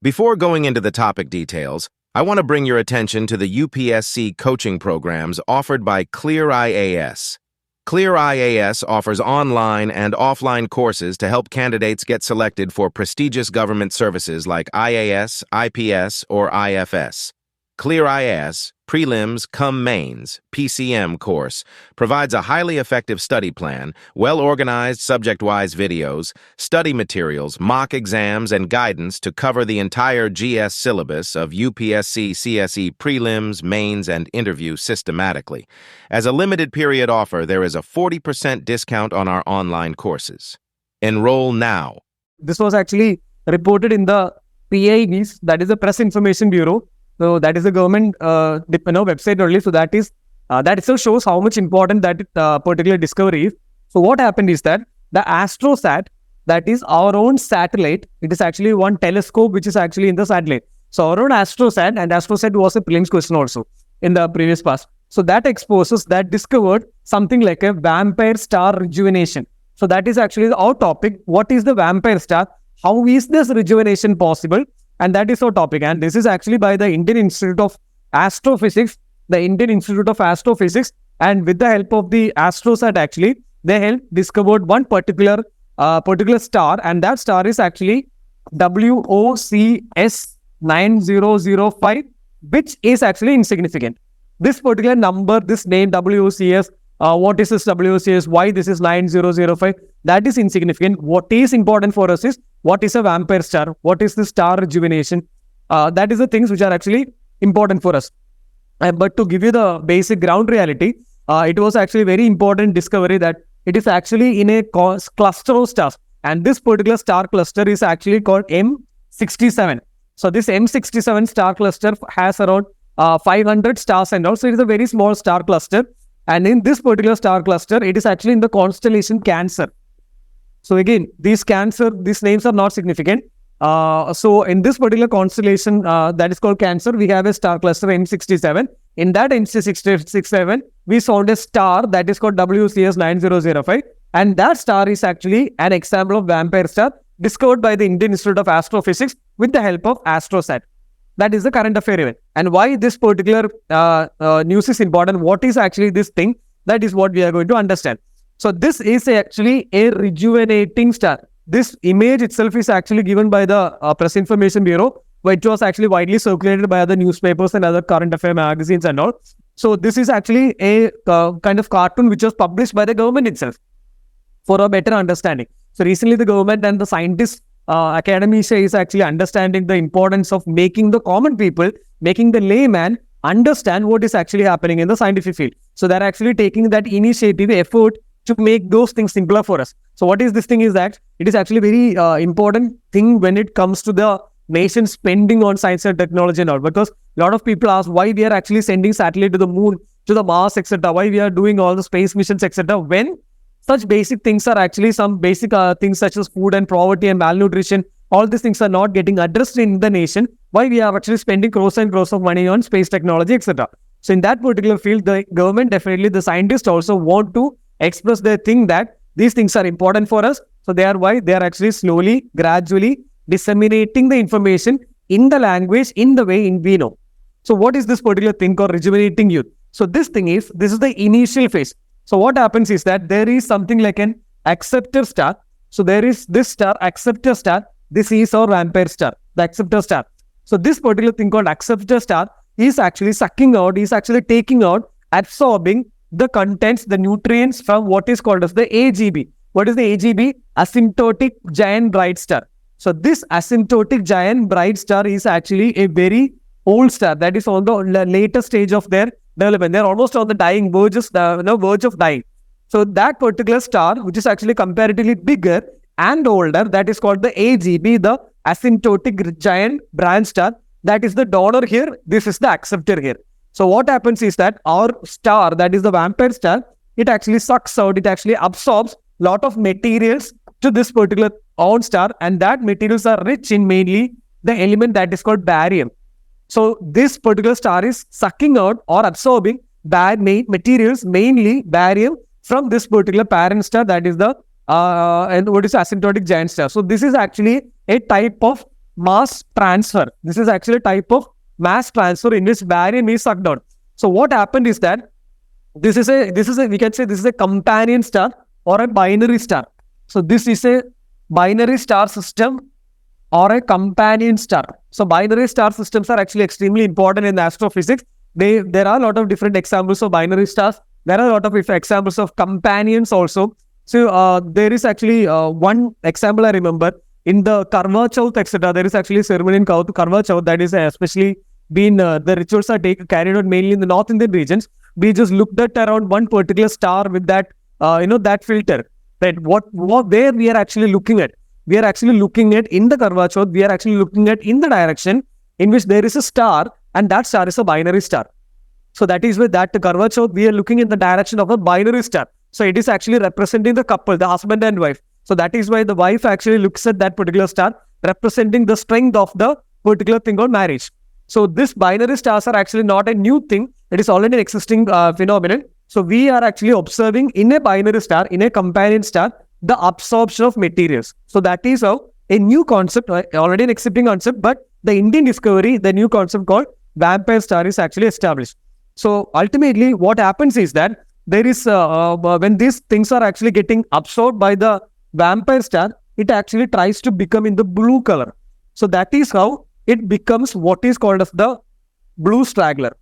Before going into the topic details, I want to bring your attention to the UPSC coaching programs offered by ClearIAS. ClearIAS offers online and offline courses to help candidates get selected for prestigious government services like IAS, IPS, or IFS. ClearIAS Prelims Cum Mains (PCM) course provides a highly effective study plan, well-organized subject-wise videos, study materials, mock exams, and guidance to cover the entire GS syllabus of UPSC CSE prelims, mains, and interview systematically. As a limited period offer, there is a 40% discount on our online courses. Enroll now. This was actually reported in the PIBs, that is the Press Information Bureau. So that is the government website only. So that itself shows how much important that particular discovery is. So what happened is that the Astrosat, that is our own satellite, it is actually one telescope which is actually in the satellite. So our own Astrosat, and Astrosat was a prelims question also in the previous past. So that discovered something like a vampire star rejuvenation. So that is actually our topic. What is the vampire star? How is this rejuvenation possible? And that is our topic. And this is actually by the Indian Institute of Astrophysics. The Indian Institute of Astrophysics, and with the help of the Astrosat, actually, they helped discovered one particular star, and that star is actually WOCS 9005, which is actually insignificant. This particular number, this name WOCS, what is this WOCS, why this is 9005, that is insignificant. What is important for us is, what is a vampire star? What is the star rejuvenation? That is the things which are actually important for us. But to give you the basic ground reality, it was actually very important discovery that it is actually in a cluster of stars. And this particular star cluster is actually called M67. So this M67 star cluster has around 500 stars, and also it is a very small star cluster. And in this particular star cluster, it is actually in the constellation Cancer. So again, these names are not significant. So in this particular constellation that is called Cancer, we have a star cluster M67. In that M67, we found a star that is called WCS 9005. And that star is actually an example of vampire star discovered by the Indian Institute of Astrophysics with the help of Astrosat. That is the current affair event. And why this particular news is important, what is actually this thing, that is what we are going to understand. So this is actually a rejuvenating star. This image itself is actually given by the Press Information Bureau, which was actually widely circulated by other newspapers and other current affair magazines and all. So this is actually a kind of cartoon which was published by the government itself for a better understanding. So recently the government and the scientists, academy is actually understanding the importance of making the common people, making the layman understand what is actually happening in the scientific field. So they're actually taking that initiative, effort to make those things simpler for us. So what is this thing is that it is actually very important thing when it comes to the nation spending on science and technology and all, because a lot of people ask why we are actually sending satellite to the moon, to the Mars, etc. Why we are doing all the space missions, etc. When such basic things are actually some basic things such as food and poverty and malnutrition, all these things are not getting addressed in the nation. Why we are actually spending crores and crores of money on space technology, etc. So in that particular field, the government, definitely the scientists also want to express their thing that these things are important for us. So they are actually slowly, gradually disseminating the information in the language, in the way we know. So what is this particular thing called rejuvenating youth? So this is the initial phase. So what happens is that there is something like an acceptor star. So there is this star, acceptor star. This is our vampire star, the acceptor star. So this particular thing called acceptor star is actually sucking out, is actually taking out, absorbing the contents, the nutrients from what is called as the AGB. What is the AGB? Asymptotic giant bright star. So this asymptotic giant bright star is actually a very old star that is on the later stage of their development. They're almost on the dying verge of dying. So that particular star, which is actually comparatively bigger and older, that is called the AGB, the asymptotic giant branch star. That is the donor here. This is the acceptor here. So what happens is that our star, that is the vampire star, it actually sucks out, it actually absorbs a lot of materials to this particular own star, and that materials are rich in mainly the element that is called barium. So this particular star is sucking out or absorbing bad materials, mainly barium, from this particular parent star, that is the and what is asymptotic giant star. So this is actually a type of mass transfer. This is actually a type of mass transfer in which barium is sucked out. So what happened is that this is a we can say this is a companion star or a binary star. So this is a binary star system or a companion star. So binary star systems are actually extremely important in astrophysics. There are a lot of different examples of binary stars. There are a lot of examples of companions also. So there is actually one example I remember in the Karwa Chauth, etc. There is actually a ceremony in Karwa Chauth that is especially been the rituals are carried out mainly in the North Indian regions. We just looked at around one particular star with that that filter. That where we are actually looking at. We are actually looking at in the Karwa Chauth, we are actually looking at in the direction in which there is a star, and that star is a binary star. So that is where that Karwa Chauth, we are looking in the direction of a binary star. So it is actually representing the couple, the husband and wife. So that is why the wife actually looks at that particular star, representing the strength of the particular thing called marriage. So this binary stars are actually not a new thing. It is already an existing phenomenon. So we are actually observing in a binary star, in a companion star, the absorption of materials. So that is how a new concept, already an existing concept, but the Indian discovery, the new concept called vampire star is actually established. So ultimately what happens is that there is, when these things are actually getting absorbed by the vampire star, it actually tries to become in the blue color. So that is how it becomes what is called as the blue straggler.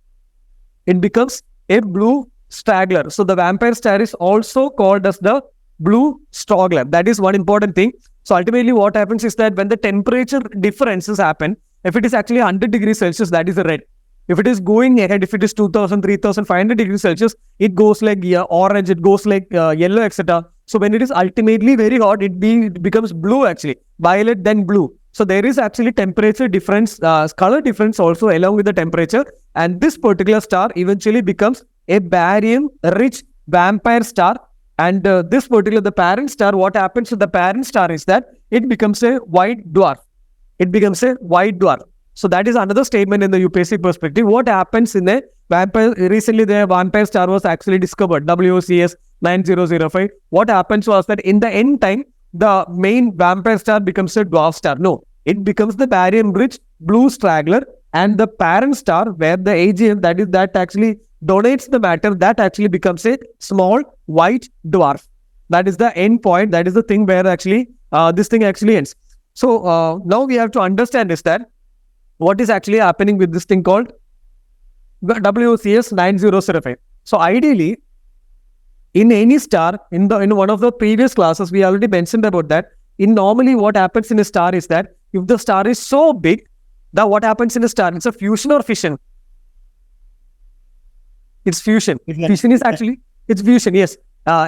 It becomes a blue straggler. So the vampire star is also called as the blue straggler. That is one important thing. So ultimately what happens is that when the temperature differences happen, if it is actually 100 degrees Celsius, that is the red. If it is going ahead, if it is 2000, 3500 degrees Celsius, it goes like orange, it goes like yellow, etc. So when it is ultimately very hot, it becomes blue actually, violet then blue. So there is actually temperature difference, color difference also along with the temperature. And this particular star eventually becomes a barium-rich vampire star. And this particular, the parent star, what happens to the parent star is that it becomes a white dwarf. It becomes a white dwarf. So that is another statement in the UPSC perspective. What happens in a vampire, recently the vampire star was actually discovered, WOCS 9005. What happens was that in the end time, the main vampire star becomes a dwarf star. No, it becomes the barium-rich blue straggler, and the parent star where the AGM, that actually donates the matter, that actually becomes a small white dwarf. That is the end point. That is the thing where actually this thing actually ends. So now we have to understand is that what is actually happening with this thing called WOCS 9005. So ideally, in any star, in one of the previous classes, we already mentioned about that. Normally what happens in a star is that if the star is so big, that what happens in a star, it's a fusion or fission? It's fusion. Fission is actually, it's fusion, yes.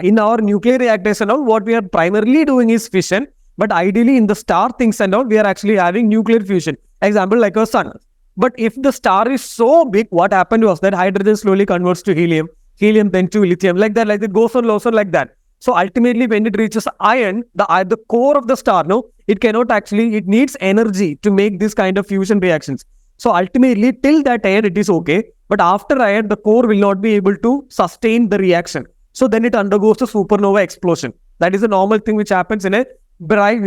In our nuclear reactors and all, what we are primarily doing is fission. But ideally in the star things and all, we are actually having nuclear fusion. Example like a sun. But if the star is so big, what happened was that hydrogen slowly converts to helium, helium then to lithium, like that, it goes on, like that. So ultimately when it reaches iron, the core of the star, it cannot actually, it needs energy to make this kind of fusion reactions. So ultimately till that iron it is okay. But after iron, the core will not be able to sustain the reaction. So then it undergoes a supernova explosion. That is a normal thing which happens in a bright,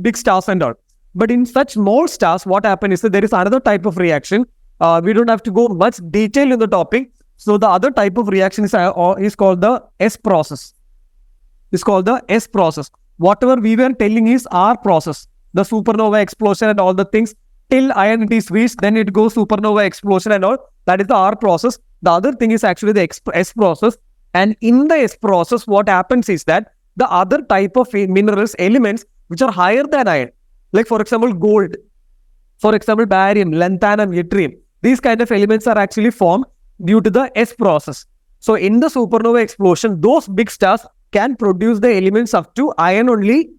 big stars and all. But in such small stars, what happens is that there is another type of reaction. We don't have to go much detail in the topic. So the other type of reaction is called the S process. It's called the S process. Whatever we were telling is R process. The supernova explosion and all the things. Till iron it is reached, then it goes supernova explosion and all. That is the R process. The other thing is actually the S process. And in the S process, what happens is that the other type of minerals, elements which are higher than iron, like for example gold, for example barium, lanthanum, yttrium, these kind of elements are actually formed due to the S process. So in the supernova explosion, those big stars can produce the elements up to iron only,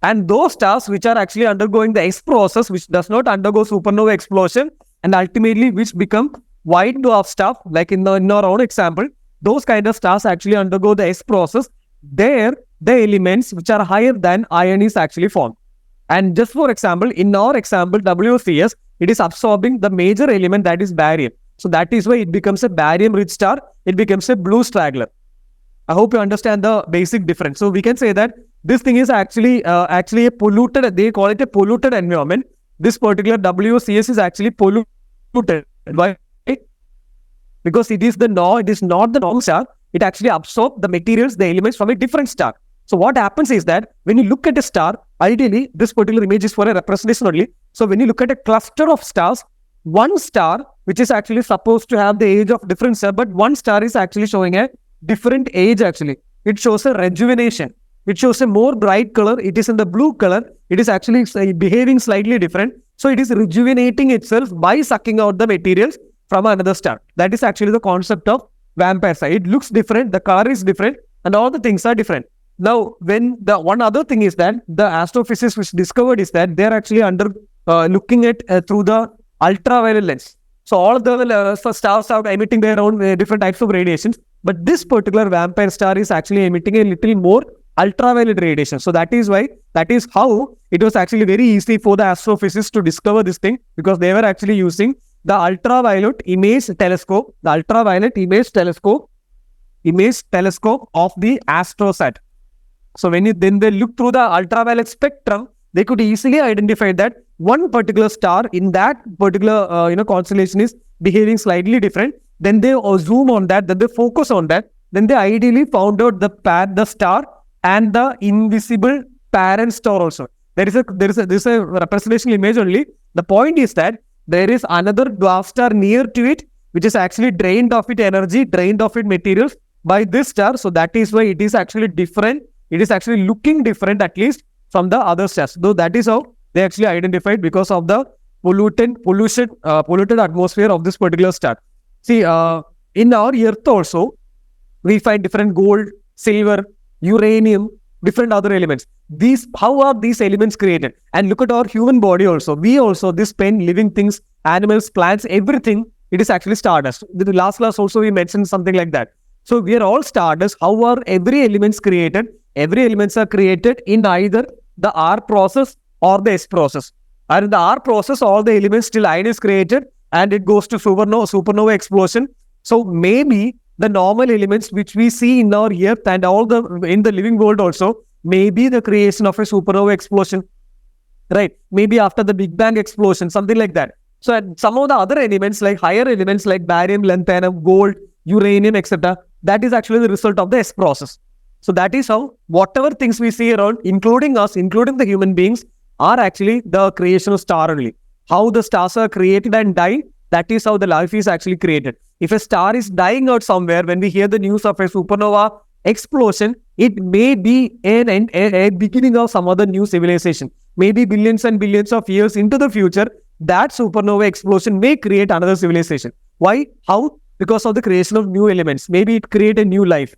and those stars which are actually undergoing the S process, which does not undergo supernova explosion, and ultimately which become white dwarf stuff, like in our own example, those kind of stars actually undergo the S process. There, the elements which are higher than iron is actually formed. And just for example, in our example, WCS, it is absorbing the major element, that is barium. So that is why it becomes a barium-rich star. It becomes a blue straggler. I hope you understand the basic difference. So we can say that this thing is actually a polluted, they call it a polluted environment. this particular WCS is actually polluted. Why? Because it is not the normal star. It actually absorbs the materials, the elements from a different star. So what happens is that when you look at a star, ideally this particular image is for a representation only. So when you look at a cluster of stars, one star which is actually supposed to have the age of different star, but one star is actually showing a different age actually. It shows a rejuvenation. It shows a more bright color. It is in the blue color. It is actually behaving slightly different. So it is rejuvenating itself by sucking out the materials from another star. That is actually the concept of vampire star. It looks different, the color is different, and all the things are different. Now, when the one other thing is that the astrophysicists which discovered is that they are actually looking at through the ultraviolet lens. So all the stars are emitting their own different types of radiations, but this particular vampire star is actually emitting a little more ultraviolet radiation. So that is how it was actually very easy for the astrophysicists to discover this thing, because they were actually using the ultraviolet image telescope of the Astrosat. So when they look through the ultraviolet spectrum, they could easily identify that one particular star in that particular constellation is behaving slightly different. Then they zoom on that, then they focus on that, then they ideally found out the star and the invisible parent star also. There is a representation image only. The point is that there is another dwarf star near to it, which is actually drained of its energy, drained of its materials by this star. So that is why it is actually different. It is actually looking different, at least from the other stars. Though that is how they actually identified, because of the polluted atmosphere of this particular star. See, in our Earth also, we find different gold, silver, uranium, different other elements. How are these elements created? And look at our human body also. This pen, living things, animals, plants, everything, it is actually stardust. In the last class also we mentioned something like that. So we are all stardust. How are every elements created? Every elements are created in either the R process or the S process. And in the R process, all the elements till iron is created and it goes to supernova explosion. So maybe the normal elements which we see in our Earth and in the living world also, maybe the creation of a supernova explosion, right? Maybe after the Big Bang explosion, something like that. So some of the other elements, like higher elements like barium, lanthanum, gold, uranium, etc., that is actually the result of the S process. So that is how whatever things we see around, including us, including the human beings, are actually the creation of star only. How the stars are created and die, that is how the life is actually created. If a star is dying out somewhere, when we hear the news of a supernova explosion, it may be a beginning of some other new civilization. Maybe billions and billions of years into the future, that supernova explosion may create another civilization. Why? How? Because of the creation of new elements. Maybe it create a new life.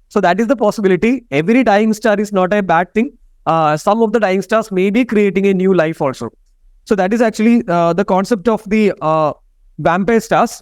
So that is the possibility. Every dying star is not a bad thing. Some of the dying stars may be creating a new life also. So that is actually the concept of the vampire stars.